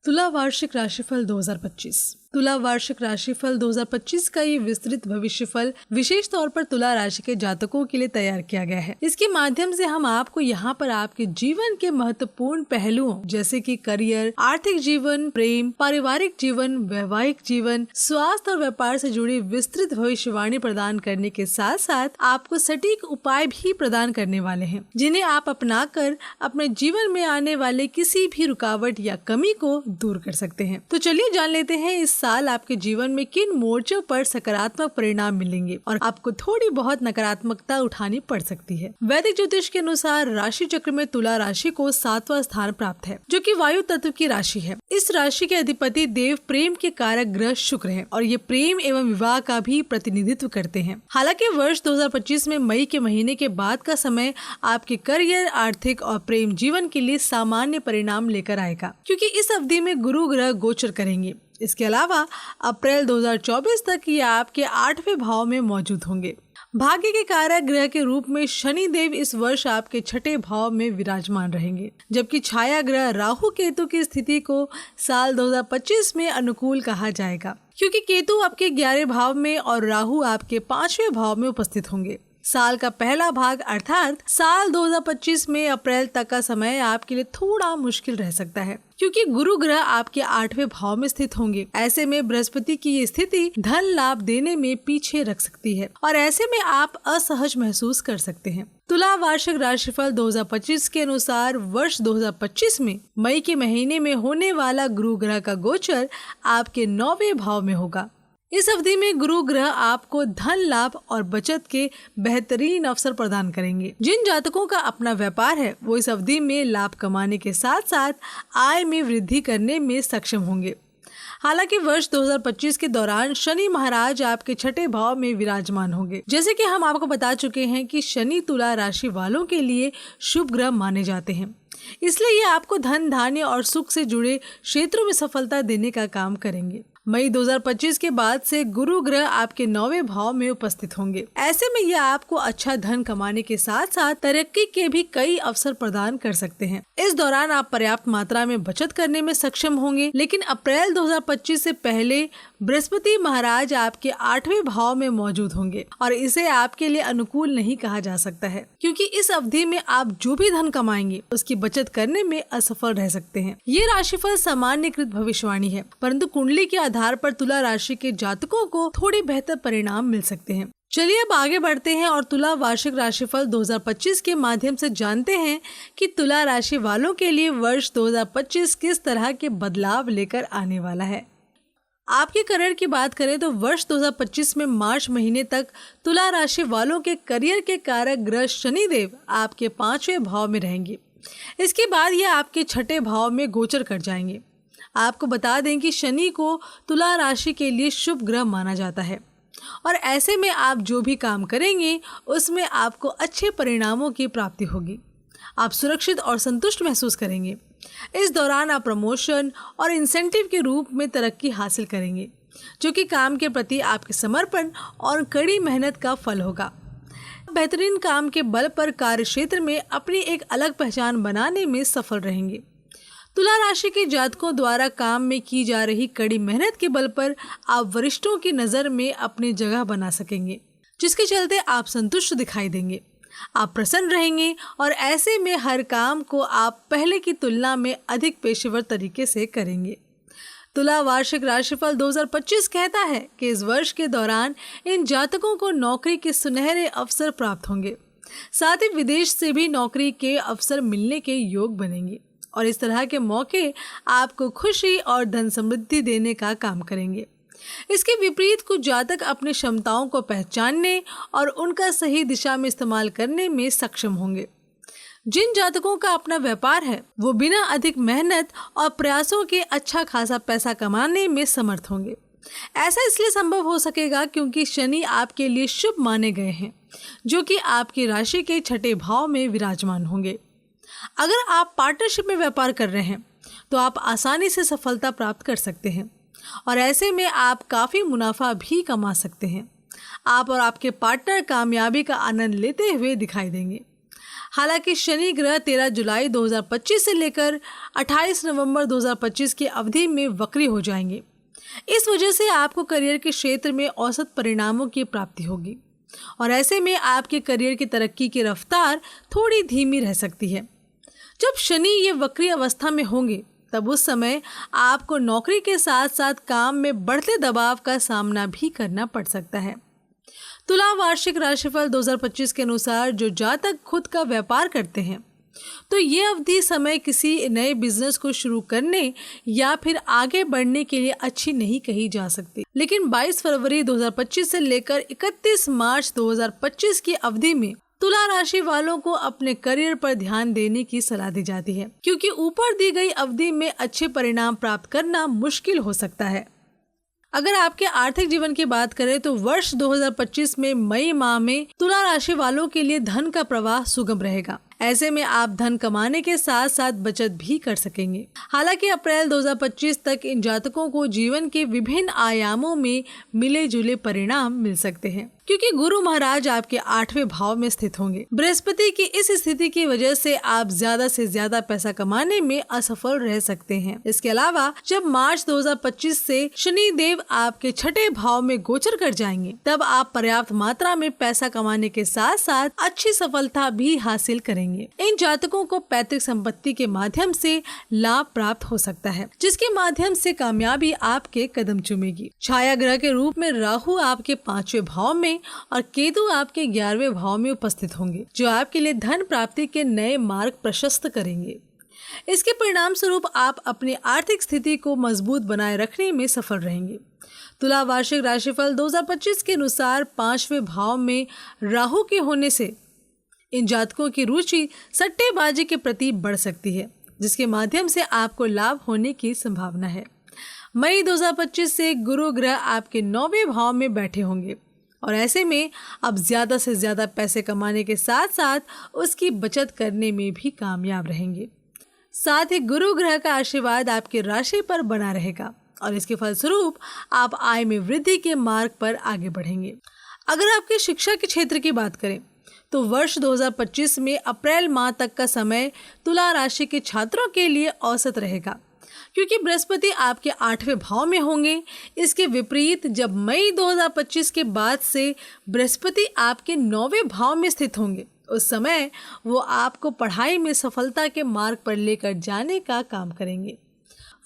तुला वार्षिक राशिफल 2025। तुला वार्षिक राशिफल 2025 का ये विस्तृत भविष्यफल विशेष तौर पर तुला राशि के जातकों के लिए तैयार किया गया है। इसके माध्यम से हम आपको यहाँ पर आपके जीवन के महत्वपूर्ण पहलुओं जैसे कि करियर, आर्थिक जीवन, प्रेम, पारिवारिक जीवन, वैवाहिक जीवन, स्वास्थ्य और व्यापार से जुड़ी विस्तृत भविष्यवाणी प्रदान करने के साथ साथ आपको सटीक उपाय भी प्रदान करने वाले हैं, जिन्हें आप अपनाकर अपने जीवन में आने वाले किसी भी रुकावट या कमी को दूर कर सकते हैं। तो चलिए जान लेते हैं इस साल आपके जीवन में किन मोर्चों पर सकारात्मक परिणाम मिलेंगे और आपको थोड़ी बहुत नकारात्मकता उठानी पड़ सकती है। वैदिक ज्योतिष के अनुसार राशि चक्र में तुला राशि को 7वां स्थान प्राप्त है, जो कि वायु तत्व की राशि है। इस राशि के अधिपति देव प्रेम के कारक ग्रह शुक्र है और ये प्रेम एवं विवाह का भी प्रतिनिधित्व करते हैं। हालांकि वर्ष 2025 में मई के महीने के बाद का समय आपके करियर, आर्थिक और प्रेम जीवन के लिए सामान्य परिणाम लेकर आएगा, क्योंकि इस अवधि में गुरु ग्रह गोचर करेंगे। इसके अलावा अप्रैल 2024 तक ये आपके 8वें भाव में मौजूद होंगे। भाग्य के कारक ग्रह के रूप में शनि देव इस वर्ष आपके 6ठे भाव में विराजमान रहेंगे, जबकि छाया ग्रह राहु केतु की स्थिति को साल 2025 में अनुकूल कहा जाएगा, क्योंकि केतु आपके 11वें भाव में और राहु आपके 5वें भाव में उपस्थित होंगे। साल का पहला भाग अर्थात साल 2025 में अप्रैल तक का समय आपके लिए थोड़ा मुश्किल रह सकता है, क्योंकि गुरु ग्रह आपके 8वें भाव में स्थित होंगे। ऐसे में बृहस्पति की ये स्थिति धन लाभ देने में पीछे रख सकती है और ऐसे में आप असहज महसूस कर सकते हैं। तुला वार्षिक राशिफल 2025 के अनुसार वर्ष 2025 में मई के महीने में होने वाला गुरु ग्रह का गोचर आपके 9वें भाव में होगा। इस अवधि में गुरु ग्रह आपको धन लाभ और बचत के बेहतरीन अवसर प्रदान करेंगे। जिन जातकों का अपना व्यापार है वो इस अवधि में लाभ कमाने के साथ साथ आय में वृद्धि करने में सक्षम होंगे। हालांकि वर्ष 2025 के दौरान शनि महाराज आपके 6ठे भाव में विराजमान होंगे। जैसे कि हम आपको बता चुके हैं कि शनि तुला राशि वालों के लिए शुभ ग्रह माने जाते हैं, इसलिए ये आपको धन, धान्य और सुख से जुड़े क्षेत्रों में सफलता देने का काम करेंगे। मई 2025 के बाद से गुरु ग्रह आपके 9वें भाव में उपस्थित होंगे। ऐसे में यह आपको अच्छा धन कमाने के साथ साथ तरक्की के भी कई अवसर प्रदान कर सकते हैं। इस दौरान आप पर्याप्त मात्रा में बचत करने में सक्षम होंगे, लेकिन अप्रैल 2025 से पहले बृहस्पति महाराज आपके 8वें भाव में मौजूद होंगे और इसे आपके लिए अनुकूल नहीं कहा जा सकता है, क्योंकि इस अवधि में आप जो भी धन कमाएंगे उसकी बचत करने में असफल रह सकते हैं। ये राशिफल सामान्यकृत भविष्यवाणी है, परंतु कुंडली के आधार पर तुला राशि के जातकों को थोड़े बेहतर परिणाम मिल सकते हैं। चलिए अब आगे बढ़ते हैं और तुला वार्षिक राशिफल 2025 के माध्यम से जानते हैं कि तुला राशि वालों के लिए वर्ष 2025 किस तरह के बदलाव लेकर आने वाला है। आपके करियर की बात करें तो वर्ष 2025 में मार्च महीने तक तुला राशि वालों के करियर के कारक ग्रह शनिदेव आपके 5वें भाव में रहेंगे। इसके बाद ये आपके 6ठे भाव में गोचर कर जाएंगे। आपको बता दें कि शनि को तुला राशि के लिए शुभ ग्रह माना जाता है और ऐसे में आप जो भी काम करेंगे उसमें आपको अच्छे परिणामों की प्राप्ति होगी। आप सुरक्षित और संतुष्ट महसूस करेंगे। इस दौरान आप प्रमोशन और इंसेंटिव के रूप में तरक्की हासिल करेंगे, जो कि काम के प्रति आपके समर्पण और कड़ी मेहनत का फल होगा। बेहतरीन काम के बल पर कार्य क्षेत्र में अपनी एक अलग पहचान बनाने में सफल रहेंगे। तुला राशि के जातकों द्वारा काम में की जा रही कड़ी मेहनत के बल पर आप वरिष्ठों की नज़र में अपनी जगह बना सकेंगे, जिसके चलते आप संतुष्ट दिखाई देंगे। आप प्रसन्न रहेंगे और ऐसे में हर काम को आप पहले की तुलना में अधिक पेशेवर तरीके से करेंगे। तुला वार्षिक राशिफल 2025 कहता है कि इस वर्ष के दौरान इन जातकों को नौकरी के सुनहरे अवसर प्राप्त होंगे, साथ ही विदेश से भी नौकरी के अवसर मिलने के योग बनेंगे और इस तरह के मौके आपको खुशी और धन समृद्धि देने का काम करेंगे। इसके विपरीत कुछ जातक अपनी क्षमताओं को पहचानने और उनका सही दिशा में इस्तेमाल करने में सक्षम होंगे। जिन जातकों का अपना व्यापार है वो बिना अधिक मेहनत और प्रयासों के अच्छा खासा पैसा कमाने में समर्थ होंगे। ऐसा इसलिए संभव हो सकेगा क्योंकि शनि आपके लिए शुभ माने गए हैं, जो कि आपकी राशि के छठे भाव में विराजमान होंगे। अगर आप पार्टनरशिप में व्यापार कर रहे हैं तो आप आसानी से सफलता प्राप्त कर सकते हैं और ऐसे में आप काफ़ी मुनाफा भी कमा सकते हैं। आप और आपके पार्टनर कामयाबी का आनंद लेते हुए दिखाई देंगे। हालांकि शनि ग्रह 13 जुलाई 2025 से लेकर 28 नवंबर 2025 की अवधि में वक्री हो जाएंगे। इस वजह से आपको करियर के क्षेत्र में औसत परिणामों की प्राप्ति होगी और ऐसे में आपके करियर की तरक्की की रफ्तार थोड़ी धीमी रह सकती है। जब शनि ये वक्री अवस्था में होंगे तब उस समय आपको नौकरी के साथ साथ काम में बढ़ते दबाव का सामना भी करना पड़ सकता है। तुला वार्षिक राशिफल 2025 के अनुसार जो जातक खुद का व्यापार करते हैं तो ये अवधि समय किसी नए बिजनेस को शुरू करने या फिर आगे बढ़ने के लिए अच्छी नहीं कही जा सकती। लेकिन 22 फरवरी 2025 से लेकर 31 मार्च 2025 की अवधि में तुला राशि वालों को अपने करियर पर ध्यान देने की सलाह दी जाती है, क्योंकि ऊपर दी गई अवधि में अच्छे परिणाम प्राप्त करना मुश्किल हो सकता है। अगर आपके आर्थिक जीवन की बात करें तो वर्ष 2025 में मई माह में तुला राशि वालों के लिए धन का प्रवाह सुगम रहेगा। ऐसे में आप धन कमाने के साथ साथ बचत भी कर सकेंगे। हालांकि अप्रैल 2025 तक इन जातकों को जीवन के विभिन्न आयामों में मिले जुले परिणाम मिल सकते हैं, क्योंकि गुरु महाराज आपके 8वें भाव में स्थित होंगे। बृहस्पति की इस स्थिति की वजह से आप ज्यादा से ज्यादा पैसा कमाने में असफल रह सकते हैं। इसके अलावा जब मार्च 2025 से शनि देव आपके छठे भाव में गोचर कर जाएंगे तब आप पर्याप्त मात्रा में पैसा कमाने के साथ साथ अच्छी सफलता भी हासिल करेंगे। इन जातकों को पैतृक संपत्ति के माध्यम से लाभ प्राप्त हो सकता है, जिसके माध्यम से कामयाबी आपके कदम चूमेगी। छाया ग्रह के रूप में राहु आपके 5वें भाव में और केतु आपके 11वें भाव में उपस्थित होंगे, जो आपके लिए धन प्राप्ति के नए मार्ग प्रशस्त करेंगे। इसके परिणाम स्वरूप आप अपनी आर्थिक स्थिति को मजबूत बनाए रखने में सफल रहेंगे। तुला वार्षिक राशिफल 2025 के अनुसार 5वें भाव में राहु के होने से इन जातकों की रुचि सट्टेबाजी के प्रति बढ़ सकती है, जिसके माध्यम से आपको लाभ होने की संभावना है। मई 2025 से गुरु ग्रह आपके 9वें भाव में बैठे होंगे और ऐसे में आप ज्यादा से ज्यादा पैसे कमाने के साथ साथ उसकी बचत करने में भी कामयाब रहेंगे। साथ ही गुरु ग्रह का आशीर्वाद आपकी राशि पर बना रहेगा और इसके फलस्वरूप आप आय में वृद्धि के मार्ग पर आगे बढ़ेंगे। अगर आपकी शिक्षा के क्षेत्र की बात करें तो वर्ष 2025 में अप्रैल माह तक का समय तुला राशि के छात्रों के औसत औसत रहेगा, क्योंकि बृहस्पति आपके 8वें भाव में होंगे। इसके विपरीत जब मई 2025 के बाद से बृहस्पति आपके 9वें भाव में स्थित होंगे, उस समय वो आपको पढ़ाई में सफलता के मार्ग पर लेकर जाने का काम करेंगे।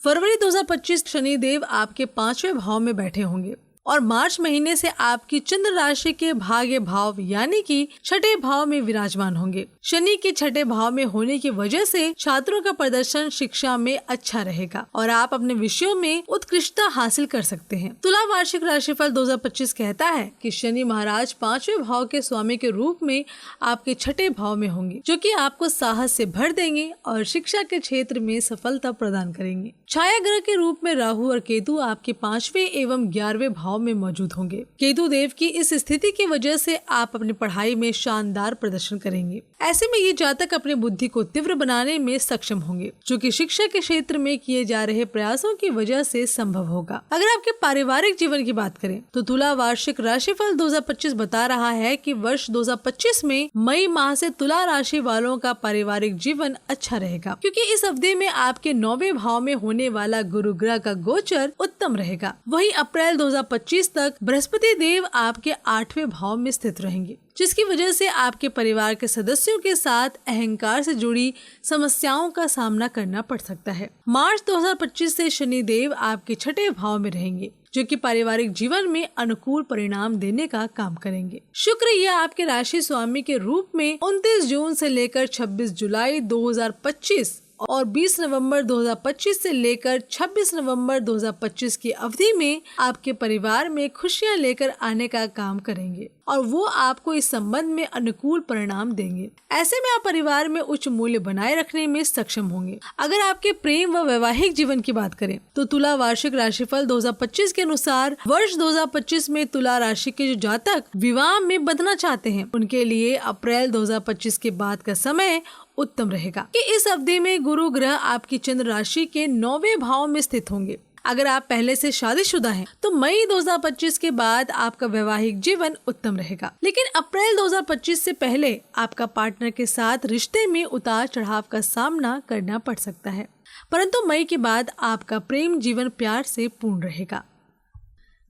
फरवरी 2025 शनिदेव आपके 5वें भाव में बैठे होंगे और मार्च महीने से आपकी चंद्र राशि के भाग्य भाव यानी कि छठे भाव में विराजमान होंगे। शनि के छठे भाव में होने की वजह से छात्रों का प्रदर्शन शिक्षा में अच्छा रहेगा और आप अपने विषयों में उत्कृष्टता हासिल कर सकते हैं। तुला वार्षिक राशिफल 2025 कहता है कि शनि महाराज 5वें भाव के स्वामी के रूप में आपके छठे भाव में होंगे, जो कि आपको साहस से भर देंगे और शिक्षा के क्षेत्र में सफलता प्रदान करेंगे। छाया ग्रह के रूप में राहु और केतु आपके 5वें एवं 11वें भाव में मौजूद होंगे। केतु देव की इस स्थिति की वजह से आप अपनी पढ़ाई में शानदार प्रदर्शन करेंगे। ऐसे में ये जातक अपनी बुद्धि को तीव्र बनाने में सक्षम होंगे, जो कि शिक्षा के क्षेत्र में किए जा रहे प्रयासों की वजह से संभव होगा। अगर आपके पारिवारिक जीवन की बात करें तो तुला वार्षिक राशिफल 2025 बता रहा है कि वर्ष 2025 में मई माह से तुला राशि वालों का पारिवारिक जीवन अच्छा रहेगा, क्योंकि इस अवधि में आपके 9वें भाव में होने वाला गुरु ग्रह का गोचर उत्तम रहेगा। वहीं अप्रैल 2025 तक बृहस्पति देव आपके 8वें भाव में स्थित रहेंगे, जिसकी वजह से आपके परिवार के सदस्यों के साथ अहंकार से जुड़ी समस्याओं का सामना करना पड़ सकता है। मार्च 2025 से शनि देव आपके छठे भाव में रहेंगे, जो कि पारिवारिक जीवन में अनुकूल परिणाम देने का काम करेंगे। शुक्र यह आपके राशि स्वामी के रूप में 29 जून से लेकर 26 जुलाई 2025 और 20 नवंबर 2025 से लेकर 26 नवंबर 2025 की अवधि में आपके परिवार में खुशियां लेकर आने का काम करेंगे और वो आपको इस संबंध में अनुकूल परिणाम देंगे। ऐसे में आप परिवार में उच्च मूल्य बनाए रखने में सक्षम होंगे। अगर आपके प्रेम व वैवाहिक जीवन की बात करें तो तुला वार्षिक राशिफल 2025 के अनुसार वर्ष 2025 में तुला राशि के जो जातक विवाह में बंधना चाहते हैं उनके लिए अप्रैल 2025 के बाद का समय उत्तम रहेगा कि इस अवधि में गुरु ग्रह आपकी चंद्र राशि के 9वें भाव में स्थित होंगे। अगर आप पहले से शादीशुदा हैं तो मई 2025 के बाद आपका वैवाहिक जीवन उत्तम रहेगा, लेकिन अप्रैल 2025 से पहले आपका पार्टनर के साथ रिश्ते में उतार चढ़ाव का सामना करना पड़ सकता है, परंतु मई के बाद आपका प्रेम जीवन प्यार से पूर्ण रहेगा।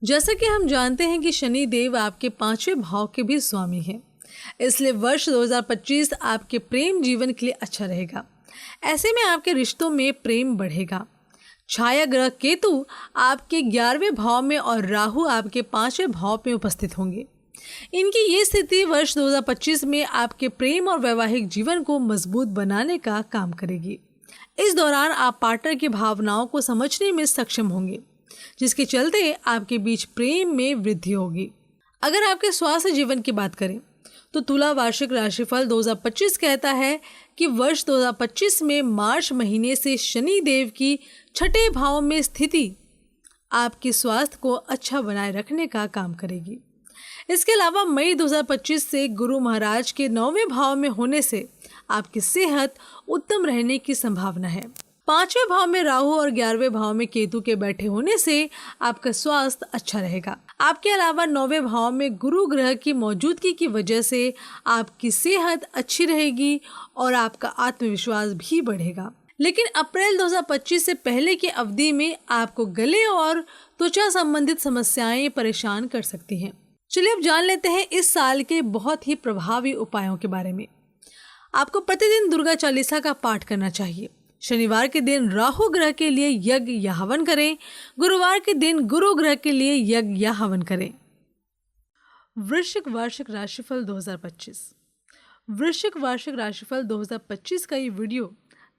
जैसा कि हम जानते हैं कि शनि देव आपके 5वें भाव के भी स्वामी हैं, इसलिए वर्ष 2025 आपके प्रेम जीवन के लिए अच्छा रहेगा। ऐसे में आपके रिश्तों में प्रेम बढ़ेगा। छाया ग्रह केतु आपके 11वें भाव में और राहु आपके 5वें भाव में उपस्थित होंगे। इनकी ये स्थिति वर्ष 2025 में आपके प्रेम और वैवाहिक जीवन को मजबूत बनाने का काम करेगी। इस दौरान आप पार्टनर की भावनाओं को समझने में सक्षम होंगे, जिसके चलते आपके बीच प्रेम में वृद्धि होगी। अगर आपके स्वास्थ्य जीवन की बात करें तो तुला वार्षिक राशिफल 2025 कहता है कि वर्ष 2025 में मार्च महीने से शनि देव की 6ठे भाव में स्थिति आपके स्वास्थ्य को अच्छा बनाए रखने का काम करेगी। इसके अलावा मई 2025 से गुरु महाराज के 9वें भाव में होने से आपकी सेहत उत्तम रहने की संभावना है। 5वें भाव में राहु और 11वें भाव में केतु के बैठे होने से आपका स्वास्थ्य अच्छा रहेगा। आपके अलावा 9वें भाव में गुरु ग्रह की मौजूदगी की वजह से आपकी सेहत अच्छी रहेगी और आपका आत्मविश्वास भी बढ़ेगा। लेकिन अप्रैल 2025 से पहले की अवधि में आपको गले और त्वचा संबंधित समस्याएं परेशान कर सकती हैं। चलिए अब जान लेते हैं इस साल के बहुत ही प्रभावी उपायों के बारे में। आपको प्रतिदिन दुर्गा चालीसा का पाठ करना चाहिए। शनिवार के दिन राहु ग्रह के लिए यज्ञ या हवन करें। गुरुवार के दिन गुरु ग्रह के लिए यज्ञ या हवन करें। वृश्चिक वार्षिक राशिफल 2025। वृश्चिक वार्षिक राशिफल 2025 का ये वीडियो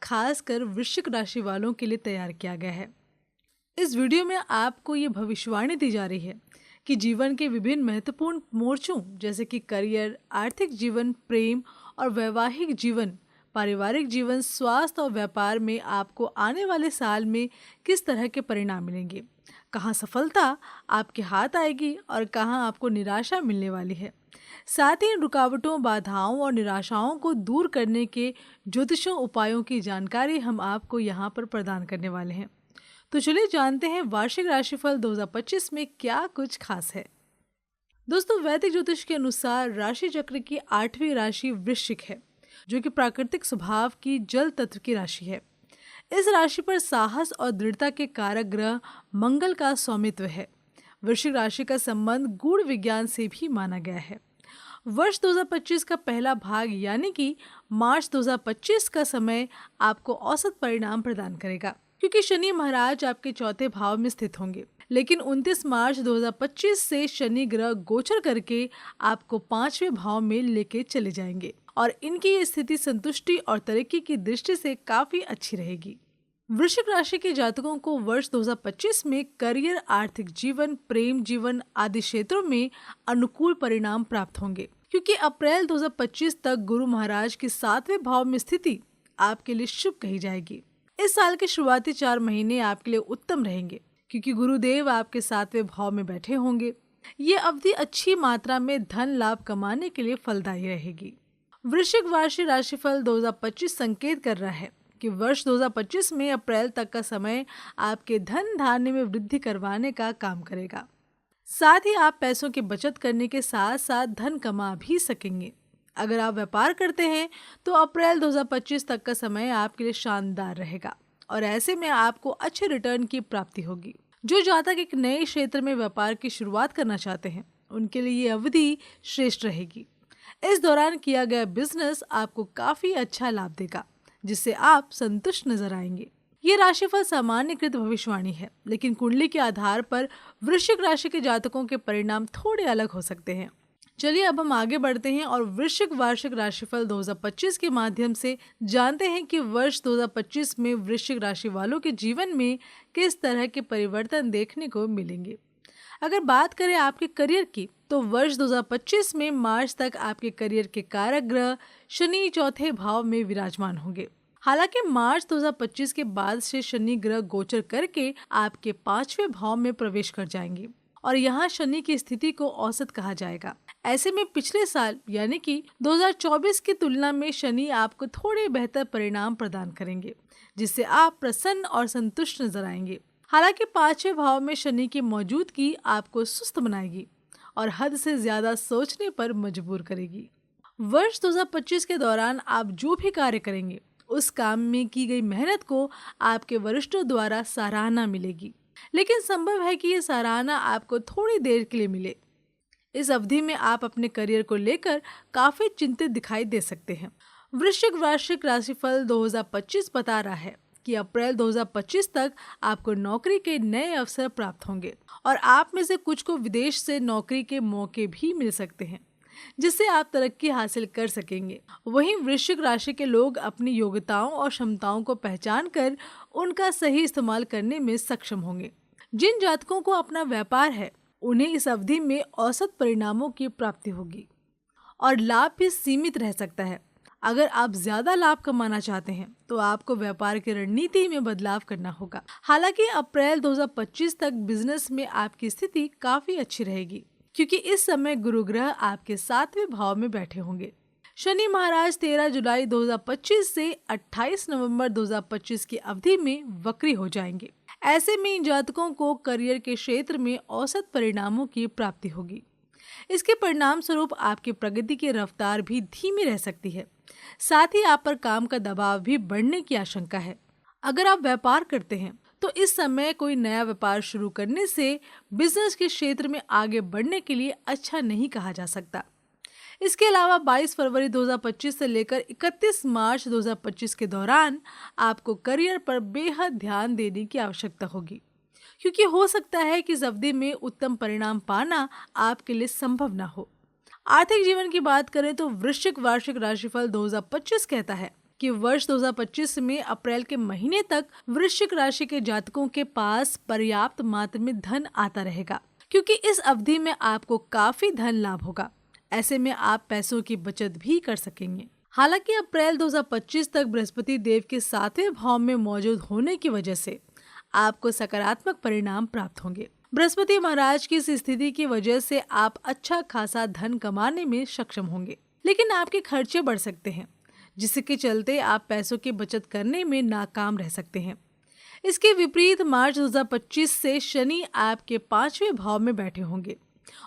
खासकर वृश्चिक राशि वालों के लिए तैयार किया गया है। इस वीडियो में आपको ये भविष्यवाणी दी जा रही है कि जीवन के विभिन्न महत्वपूर्ण मोर्चों जैसे कि करियर, आर्थिक जीवन, प्रेम और वैवाहिक जीवन, पारिवारिक जीवन, स्वास्थ्य और व्यापार में आपको आने वाले साल में किस तरह के परिणाम मिलेंगे, कहाँ सफलता आपके हाथ आएगी और कहाँ आपको निराशा मिलने वाली है। साथ ही इन रुकावटों, बाधाओं और निराशाओं को दूर करने के ज्योतिषों उपायों की जानकारी हम आपको यहाँ पर प्रदान करने वाले हैं। तो चलिए जानते हैं वार्षिक राशिफल 2025 में क्या कुछ खास है। दोस्तों, वैदिक ज्योतिष के अनुसार राशि चक्र की 8वीं राशि वृश्चिक है, जो कि प्राकृतिक स्वभाव की जल तत्व की राशि है। इस राशि पर साहस और दृढ़ता के कारक ग्रह मंगल का स्वामित्व है। वृश्चिक राशि का संबंध गूढ़ विज्ञान से भी माना गया है। वर्ष 2025 का पहला भाग यानी कि मार्च 2025 का समय आपको औसत परिणाम प्रदान करेगा, क्योंकि शनि महाराज आपके 4थे भाव में स्थित होंगे। लेकिन 29 मार्च 2025 से शनि ग्रह गोचर करके आपको 5वें भाव में लेके चले जाएंगे और इनकी ये स्थिति संतुष्टि और तरक्की की दृष्टि से काफी अच्छी रहेगी। वृश्चिक राशि के जातकों को वर्ष 2025 में करियर, आर्थिक जीवन, प्रेम जीवन आदि क्षेत्रों में अनुकूल परिणाम प्राप्त होंगे, क्योंकि अप्रैल 2025 तक गुरु महाराज की 7वें भाव में स्थिति आपके लिए शुभ कही जाएगी। इस साल के शुरुआती 4 महीने आपके लिए उत्तम रहेंगे, क्योंकि गुरुदेव आपके 7वें भाव में बैठे होंगे। ये अवधि अच्छी मात्रा में धन लाभ कमाने के लिए फलदायी रहेगी। वृश्चिक वार्षिक राशिफल 2025 संकेत कर रहा है कि वर्ष 2025 में अप्रैल तक का समय आपके धन धान्य में वृद्धि करवाने का काम करेगा। साथ ही आप पैसों की बचत करने के साथ साथ धन कमा भी सकेंगे। अगर आप व्यापार करते हैं तो अप्रैल 2025 तक का समय आपके लिए शानदार रहेगा और ऐसे में आपको अच्छे रिटर्न की प्राप्ति होगी। जो जातक एक नए क्षेत्र में व्यापार की शुरुआत करना चाहते हैं उनके लिए ये अवधि श्रेष्ठ रहेगी। इस दौरान किया गया बिजनेस आपको काफी अच्छा लाभ देगा, जिससे आप संतुष्ट नजर आएंगे। ये राशिफल सामान्यकृत भविष्यवाणी है, लेकिन कुंडली के आधार पर वृश्चिक राशि के जातकों के परिणाम थोड़े अलग हो सकते हैं। चलिए अब हम आगे बढ़ते हैं और वृश्चिक वार्षिक राशिफल 2025 के माध्यम से जानते हैं कि वर्ष 2025 में वृश्चिक राशि वालों के जीवन में किस तरह के परिवर्तन देखने को मिलेंगे। अगर बात करें आपके करियर की, तो वर्ष 2025 में मार्च तक आपके करियर के कारक ग्रह शनि चौथे भाव में विराजमान होंगे। हालांकि मार्च 2025 के बाद से शनि ग्रह गोचर करके आपके 5वें भाव में प्रवेश कर जाएंगे और यहाँ शनि की स्थिति को औसत कहा जाएगा। ऐसे में पिछले साल यानी कि 2024 की तुलना में शनि आपको थोड़े बेहतर परिणाम प्रदान करेंगे, जिससे आप प्रसन्न और संतुष्ट नजर आएंगे। हालांकि 5वें भाव में शनि की मौजूदगी आपको सुस्त बनाएगी और हद से ज्यादा सोचने पर मजबूर करेगी। वर्ष 2025 के दौरान आप जो भी कार्य करेंगे, उस काम में की गई मेहनत को आपके वरिष्ठों द्वारा सराहना मिलेगी, लेकिन संभव है कि ये सराहना आपको थोड़ी देर के लिए मिले। इस अवधि में आप अपने करियर को लेकर काफी चिंतित दिखाई दे सकते हैं। वृश्चिक वार्षिक राशिफल 2025 बता रहा है कि अप्रैल 2025 तक आपको नौकरी के नए अवसर प्राप्त होंगे और आप में से कुछ को विदेश से नौकरी के मौके भी मिल सकते हैं, जिससे आप तरक्की हासिल कर सकेंगे। वहीं वृश्चिक राशि के लोग अपनी योग्यताओं और क्षमताओं को पहचान कर उनका सही इस्तेमाल करने में सक्षम होंगे। जिन जातकों को अपना व्यापार है, उन्हें इस अवधि में औसत परिणामों की प्राप्ति होगी और लाभ भी सीमित रह सकता है। अगर आप ज्यादा लाभ कमाना चाहते हैं तो आपको व्यापार की रणनीति में बदलाव करना होगा। हालांकि अप्रैल 2025 तक बिजनेस में आपकी स्थिति काफी अच्छी रहेगी, क्योंकि इस समय गुरु ग्रह आपके 7वें भाव में बैठे होंगे। शनि महाराज 13 जुलाई 2025 से 28 नवंबर 2025 की अवधि में वक्री हो जाएंगे। ऐसे में इन जातकों को करियर के क्षेत्र में औसत परिणामों की प्राप्ति होगी। इसके परिणाम स्वरूप आपकी प्रगति की रफ्तार भी धीमी रह सकती है। साथ ही आप पर काम का दबाव भी बढ़ने की आशंका है। अगर आप व्यापार करते हैं तो इस समय कोई नया व्यापार शुरू करने से बिजनेस के क्षेत्र में आगे बढ़ने के लिए अच्छा नहीं कहा जा सकता। इसके अलावा 22 फरवरी 2025 से लेकर 31 मार्च 2025 के दौरान आपको करियर पर बेहद ध्यान देने की आवश्यकता होगी, क्योंकि हो सकता है कि इस अवधि में उत्तम परिणाम पाना आपके लिए संभव न हो। आर्थिक जीवन की बात करें तो वृश्चिक वार्षिक राशिफल 2025 कहता है कि वर्ष 2025 में अप्रैल के महीने तक वृश्चिक राशि के जातकों के पास पर्याप्त मात्रा में धन आता रहेगा, क्योंकि इस अवधि में आपको काफी धन लाभ होगा। ऐसे में आप पैसों की बचत भी कर सकेंगे। हालांकि अप्रैल 2025 तक बृहस्पति देव के 7वें भाव में मौजूद होने की वजह से आपको सकारात्मक परिणाम प्राप्त होंगे। बृहस्पति महाराज की इस स्थिति की वजह से आप अच्छा खासा धन कमाने में सक्षम होंगे, लेकिन आपके खर्चे बढ़ सकते हैं, जिसके चलते आप पैसों की बचत करने में नाकाम रह सकते हैं। इसके विपरीत मार्च 2025 से शनि आपके 5वें भाव में बैठे होंगे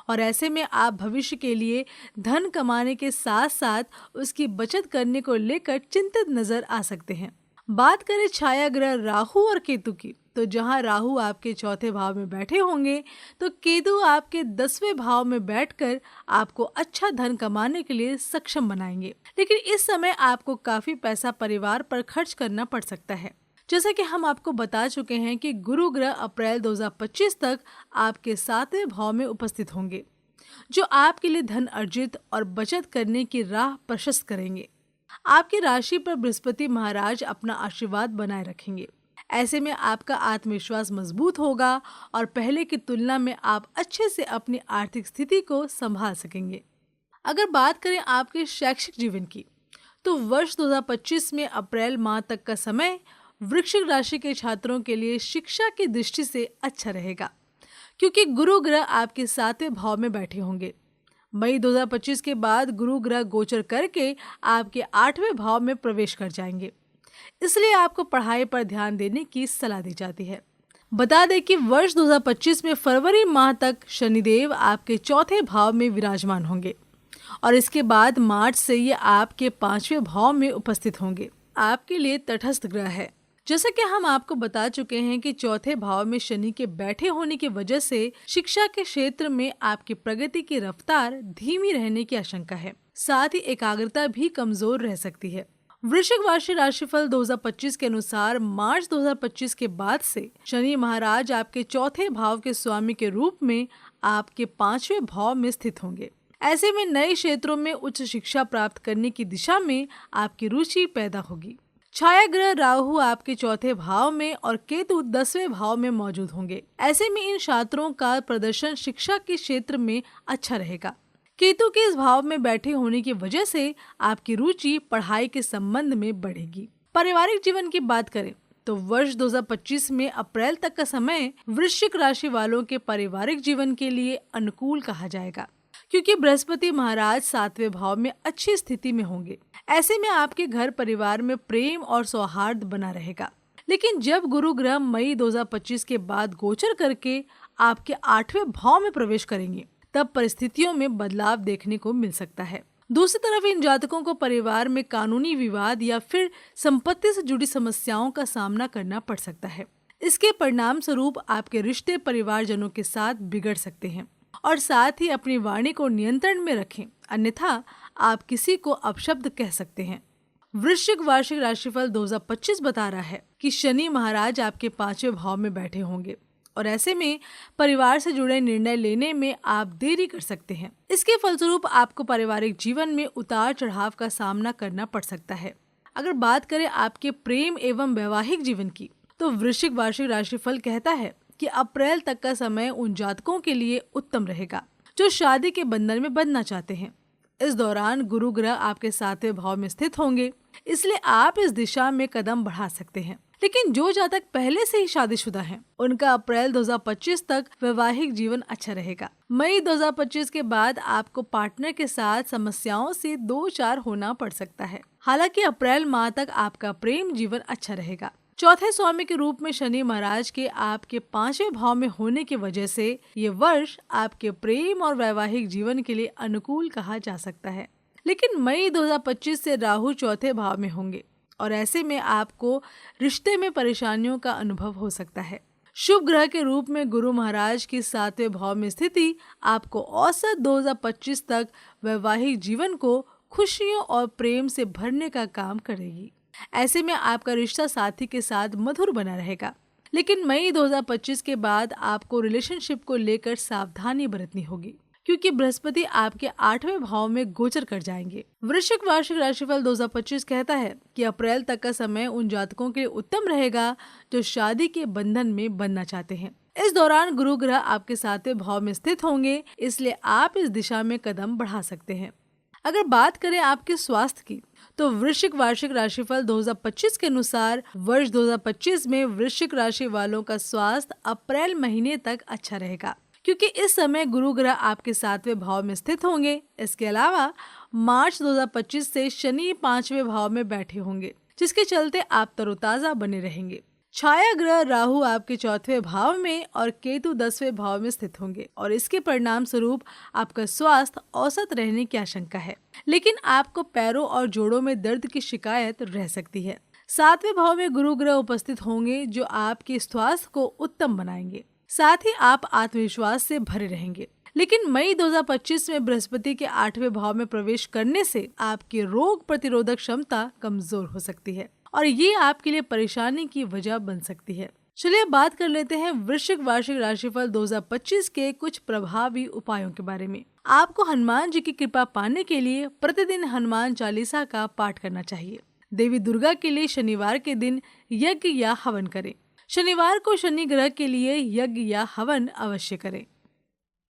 और ऐसे में आप भविष्य के लिए धन कमाने के साथ साथ उसकी बचत करने को लेकर चिंतित नजर आ सकते हैं। बात करें छाया ग्रह राहु और केतु की, तो जहां राहु आपके 4थे भाव में बैठे होंगे तो केतु आपके 10वें भाव में बैठकर आपको अच्छा धन कमाने के लिए सक्षम बनाएंगे। लेकिन इस समय आपको काफी पैसा परिवार पर खर्च करना पड़ सकता है। जैसा कि हम आपको बता चुके हैं कि गुरु ग्रह अप्रैल 2025 तक आपके 7वें भाव में उपस्थित होंगे, जो आपके लिए धन अर्जित और बचत करने की राह प्रशस्त करेंगे। आपकी राशि पर बृहस्पति महाराज अपना आशीर्वाद बनाए रखेंगे। ऐसे में आपका आत्मविश्वास मजबूत होगा और पहले की तुलना में आप अच्छे से अपनी आर्थिक स्थिति को संभाल सकेंगे। अगर बात करें आपके शैक्षिक जीवन की, तो वर्ष 2025 में अप्रैल माह तक का समय वृश्चिक राशि के छात्रों के लिए शिक्षा की दृष्टि से अच्छा रहेगा, क्योंकि गुरु ग्रह आपके 7वें भाव में बैठे होंगे। मई 2025 के बाद गुरु ग्रह गोचर करके आपके 8वें भाव में प्रवेश कर जाएंगे, इसलिए आपको पढ़ाई पर ध्यान देने की सलाह दी जाती है। बता दें कि वर्ष 2025 में फरवरी माह तक शनिदेव आपके 4थे भाव में विराजमान होंगे और इसके बाद मार्च से ये आपके 5वें भाव में उपस्थित होंगे। आपके लिए तटस्थ ग्रह है। जैसा कि हम आपको बता चुके हैं कि 4थे भाव में शनि के बैठे होने की वजह से शिक्षा के क्षेत्र में आपकी प्रगति की रफ्तार धीमी रहने की आशंका है। साथ ही एकाग्रता भी कमजोर रह सकती है। वृश्चिक वार्षिक राशिफल 2025 के अनुसार मार्च 2025 के बाद से शनि महाराज आपके 4थे भाव के स्वामी के रूप में आपके 5वें भाव में स्थित होंगे। ऐसे में नए क्षेत्रों में उच्च शिक्षा प्राप्त करने की दिशा में आपकी रुचि पैदा होगी। छाया ग्रह राहु आपके चौथे भाव में और केतु 10वें भाव में मौजूद होंगे। ऐसे में इन छात्रों का प्रदर्शन शिक्षा के क्षेत्र में अच्छा रहेगा। केतु के इस भाव में बैठे होने की वजह से आपकी रुचि पढ़ाई के संबंध में बढ़ेगी। पारिवारिक जीवन की बात करें तो वर्ष 2025 में अप्रैल तक का समय वृश्चिक राशि वालों के पारिवारिक जीवन के लिए अनुकूल कहा जाएगा, क्योंकि बृहस्पति महाराज 7वें भाव में अच्छी स्थिति में होंगे। ऐसे में आपके घर परिवार में प्रेम और सौहार्द बना रहेगा। लेकिन जब गुरु ग्रह मई 2025 के बाद गोचर करके आपके 8वें भाव में प्रवेश करेंगे, तब परिस्थितियों में बदलाव देखने को मिल सकता है। दूसरी तरफ इन जातकों को परिवार में कानूनी विवाद या फिर संपत्ति से जुड़ी समस्याओं का सामना करना पड़ सकता है। इसके परिणाम स्वरूप आपके रिश्ते परिवारजनों के साथ बिगड़ सकते हैं और साथ ही अपनी वाणी को नियंत्रण में रखें, अन्यथा आप किसी को अपशब्द कह सकते हैं। वृश्चिक वार्षिक राशिफल 2025 बता रहा है कि शनि महाराज आपके 5वें भाव में बैठे होंगे और ऐसे में परिवार से जुड़े निर्णय लेने में आप देरी कर सकते हैं। इसके फलस्वरूप आपको पारिवारिक जीवन में उतार चढ़ाव का सामना करना पड़ सकता है। अगर बात करें आपके प्रेम एवं वैवाहिक जीवन की, तो वृश्चिक वार्षिक राशिफल कहता है कि अप्रैल तक का समय उन जातकों के लिए उत्तम रहेगा जो शादी के बंधन में बंधना चाहते हैं। इस दौरान गुरु ग्रह आपके 7वें भाव में स्थित होंगे, इसलिए आप इस दिशा में कदम बढ़ा सकते हैं। लेकिन जो जातक पहले से ही शादीशुदा हैं, उनका अप्रैल 2025 तक वैवाहिक जीवन अच्छा रहेगा। मई 2025 के बाद आपको पार्टनर के साथ समस्याओं से 2-4 होना पड़ सकता है। हालांकि अप्रैल माह तक आपका प्रेम जीवन अच्छा रहेगा। चौथे स्वामी के रूप में शनि महाराज के आपके 5वें भाव में होने की वजह से ये वर्ष आपके प्रेम और वैवाहिक जीवन के लिए अनुकूल कहा जा सकता है। लेकिन मई 2025 से राहु चौथे भाव में होंगे और ऐसे में आपको रिश्ते में परेशानियों का अनुभव हो सकता है। शुभ ग्रह के रूप में गुरु महाराज की 7वें भाव में स्थिति आपको औसत 2025 तक वैवाहिक जीवन को खुशियों और प्रेम से भरने का काम करेगी। ऐसे में आपका रिश्ता साथी के साथ मधुर बना रहेगा। लेकिन मई 2025 के बाद आपको रिलेशनशिप को लेकर सावधानी बरतनी होगी, क्योंकि बृहस्पति आपके 8वें भाव में गोचर कर जाएंगे। वृश्चिक वार्षिक राशिफल 2025 कहता है कि अप्रैल तक का समय उन जातकों के लिए उत्तम रहेगा जो शादी के बंधन में बंधना चाहते हैं। इस दौरान गुरु ग्रह आपके 7वें भाव में स्थित होंगे, इसलिए आप इस दिशा में कदम बढ़ा सकते हैं। अगर बात करें आपके स्वास्थ्य की, तो वृश्चिक वार्षिक राशिफल 2025 के अनुसार वर्ष 2025 में वृश्चिक राशि वालों का स्वास्थ्य अप्रैल महीने तक अच्छा रहेगा, क्योंकि इस समय गुरु ग्रह आपके 7वें भाव में स्थित होंगे। इसके अलावा मार्च 2025 से शनि 5वें भाव में बैठे होंगे, जिसके चलते आप तरोताजा बने रहेंगे। छाया ग्रह राहु आपके 4वें भाव में और केतु 10वें भाव में स्थित होंगे और इसके परिणाम स्वरूप आपका स्वास्थ्य औसत रहने की आशंका है, लेकिन आपको पैरों और जोड़ों में दर्द की शिकायत रह सकती है। 7वें भाव में गुरु ग्रह उपस्थित होंगे जो आपके स्वास्थ्य को उत्तम बनाएंगे, साथ ही आप आत्मविश्वास से भरे रहेंगे। लेकिन मई 2025 में बृहस्पति के 8वें भाव में प्रवेश करने से आपकी रोग प्रतिरोधक क्षमता कमजोर हो सकती है और ये आपके लिए परेशानी की वजह बन सकती है। चलिए बात कर लेते हैं वृश्चिक वार्षिक राशिफल 2025 के कुछ प्रभावी उपायों के बारे में। आपको हनुमान जी की कृपा पाने के लिए प्रतिदिन हनुमान चालीसा का पाठ करना चाहिए। देवी दुर्गा के लिए शनिवार के दिन यज्ञ या हवन करें। शनिवार को शनि ग्रह के लिए यज्ञ या हवन अवश्य करें।